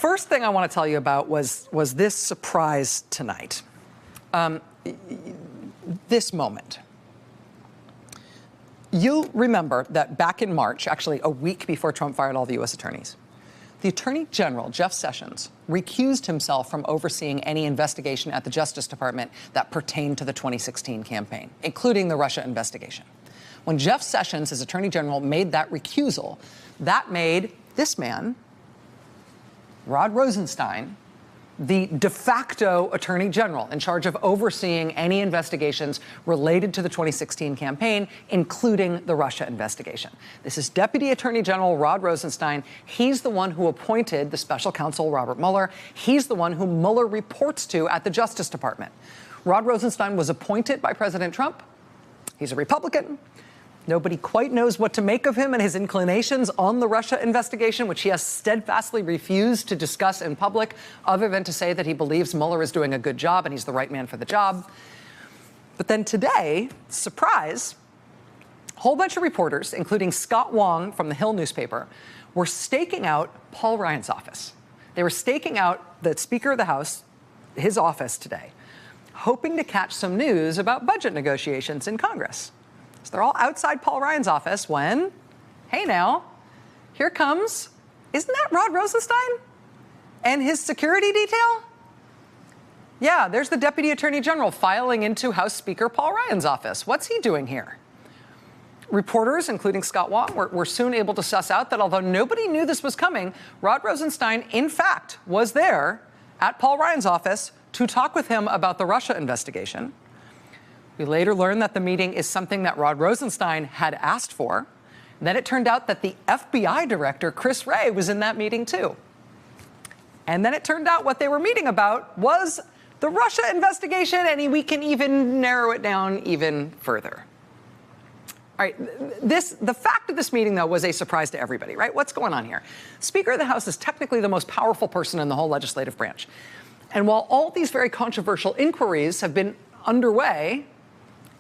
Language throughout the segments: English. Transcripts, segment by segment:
first thing I want to tell you about was this surprise tonight. This moment. You'll remember that back in March, actually a week before Trump fired all the U.S. attorneys, the Attorney General, Jeff Sessions, recused himself from overseeing any investigation at the Justice Department that pertained to the 2016 campaign, including the Russia investigation. When Jeff Sessions, as Attorney General, made that recusal, that made this man, Rod Rosenstein, the de facto Attorney General in charge of overseeing any investigations related to the 2016 campaign, including the Russia investigation. This is Deputy Attorney General Rod Rosenstein. He's the one who appointed the special counsel, Robert Mueller. He's the one who Mueller reports to at the Justice Department. Rod Rosenstein was appointed by President Trump. He's a Republican. Nobody quite knows what to make of him and his inclinations on the Russia investigation, which he has steadfastly refused to discuss in public, other than to say that he believes Mueller is doing a good job and he's the right man for the job. But then today, surprise, a whole bunch of reporters, including Scott Wong from the Hill newspaper, were staking out Paul Ryan's office. They were staking out the Speaker of the House, his office today, hoping to catch some news about budget negotiations in Congress. So they're all outside Paul Ryan's office when, hey now, here comes, isn't that Rod Rosenstein and his security detail? Yeah, there's the Deputy Attorney General filing into House Speaker Paul Ryan's office. What's he doing here? Reporters, including Scott Wong, were soon able to suss out that although nobody knew this was coming, Rod Rosenstein, in fact, was there at Paul Ryan's office to talk with him about the Russia investigation. We later learned that the meeting is something that Rod Rosenstein had asked for. Then it turned out that the FBI director, Chris Wray, was in that meeting too. And then it turned out what they were meeting about was the Russia investigation, and we can even narrow it down even further. All right, the fact of this meeting, though, was a surprise to everybody, right? What's going on here? Speaker of the House is technically the most powerful person in the whole legislative branch. And while all these very controversial inquiries have been underway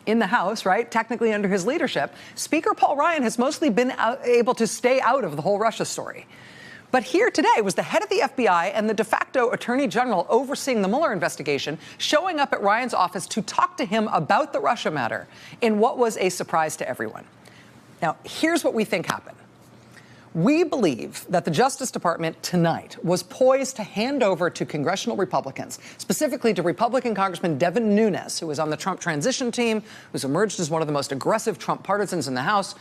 in the House, right, technically under his leadership, Speaker Paul Ryan has mostly been able to stay out of the whole Russia story. But here today was the head of the FBI and the de facto Attorney General overseeing the Mueller investigation showing up at Ryan's office to talk to him about the Russia matter in what was a surprise to everyone. Now, here's what we think happened. We believe that the Justice Department tonight was poised to hand over to congressional Republicans, specifically to Republican Congressman Devin Nunes, who was on the Trump transition team, who's emerged as one of the most aggressive Trump partisans in the House.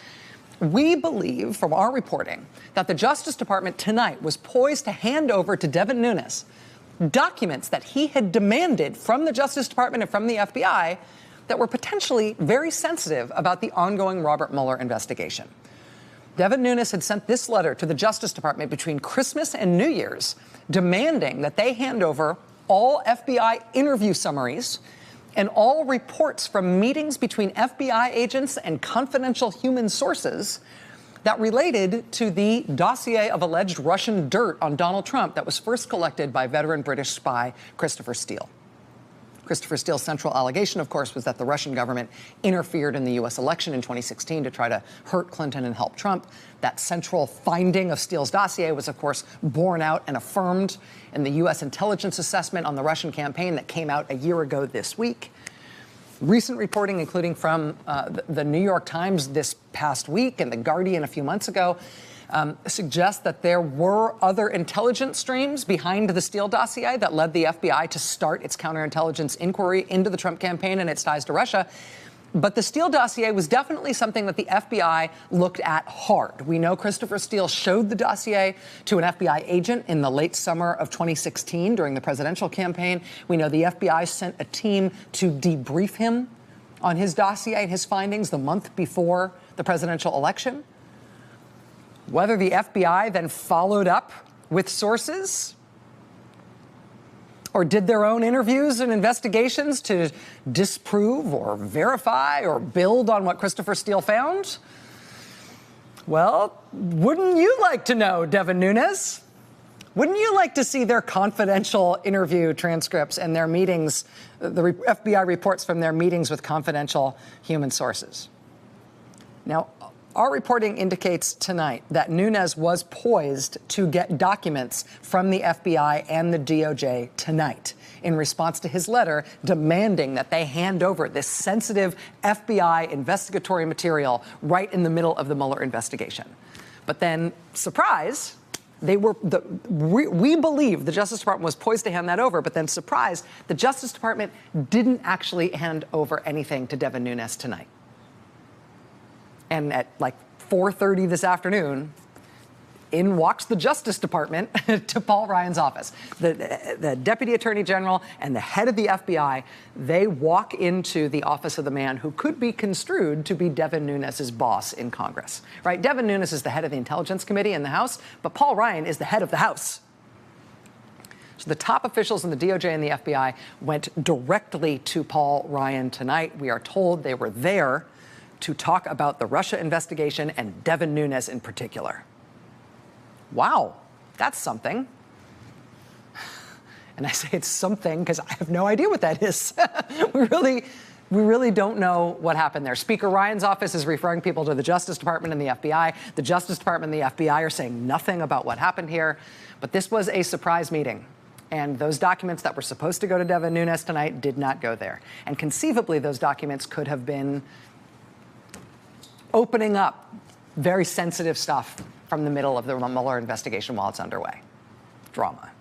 We believe, from our reporting, that the Justice Department tonight was poised to hand over to Devin Nunes documents that he had demanded from the Justice Department and from the FBI that were potentially very sensitive about the ongoing Robert Mueller investigation. Devin Nunes had sent this letter to the Justice Department between Christmas and New Year's, demanding that they hand over all FBI interview summaries and all reports from meetings between FBI agents and confidential human sources that related to the dossier of alleged Russian dirt on Donald Trump that was first collected by veteran British spy Christopher Steele. Christopher Steele's central allegation, of course, was that the Russian government interfered in the U.S. election in 2016 to try to hurt Clinton and help Trump. That central finding of Steele's dossier was, of course, borne out and affirmed in the U.S. intelligence assessment on the Russian campaign that came out a year ago this week. Recent reporting, including from the New York Times this past week and The Guardian a few months ago, suggests that there were other intelligence streams behind the Steele dossier that led the FBI to start its counterintelligence inquiry into the Trump campaign and its ties to Russia. But the Steele dossier was definitely something that the FBI looked at hard. We know Christopher Steele showed the dossier to an FBI agent in the late summer of 2016 during the presidential campaign. We know the FBI sent a team to debrief him on his dossier and his findings the month before the presidential election. Whether the FBI then followed up with sources or did their own interviews and investigations to disprove or verify or build on what Christopher Steele found, well, wouldn't you like to know, Devin Nunes? Wouldn't you like to see their confidential interview transcripts and their meetings, the FBI reports from their meetings with confidential human sources? Now, Our reporting indicates tonight that Nunes was poised to get documents from the FBI and the DOJ tonight in response to his letter demanding that they hand over this sensitive FBI investigatory material right in the middle of the Mueller investigation. But then, surprise, we believe the Justice Department was poised to hand that over, but then surprise, the Justice Department didn't actually hand over anything to Devin Nunes tonight. And at like 4:30 this afternoon, in walks the Justice Department to Paul Ryan's office. The Deputy Attorney General and the head of the FBI, they walk into the office of the man who could be construed to be Devin Nunes' boss in Congress, right? Devin Nunes is the head of the Intelligence Committee in the House, but Paul Ryan is the head of the House. So the top officials in the DOJ and the FBI went directly to Paul Ryan tonight. We are told they were there to talk about the Russia investigation and Devin Nunes in particular. Wow, that's something. And I say it's something because I have no idea what that is. We really don't know what happened there. Speaker Ryan's office is referring people to the Justice Department and the FBI. The Justice Department and the FBI are saying nothing about what happened here. But this was a surprise meeting. And those documents that were supposed to go to Devin Nunes tonight did not go there. And conceivably, those documents could have been opening up very sensitive stuff from the middle of the Mueller investigation while it's underway. Drama.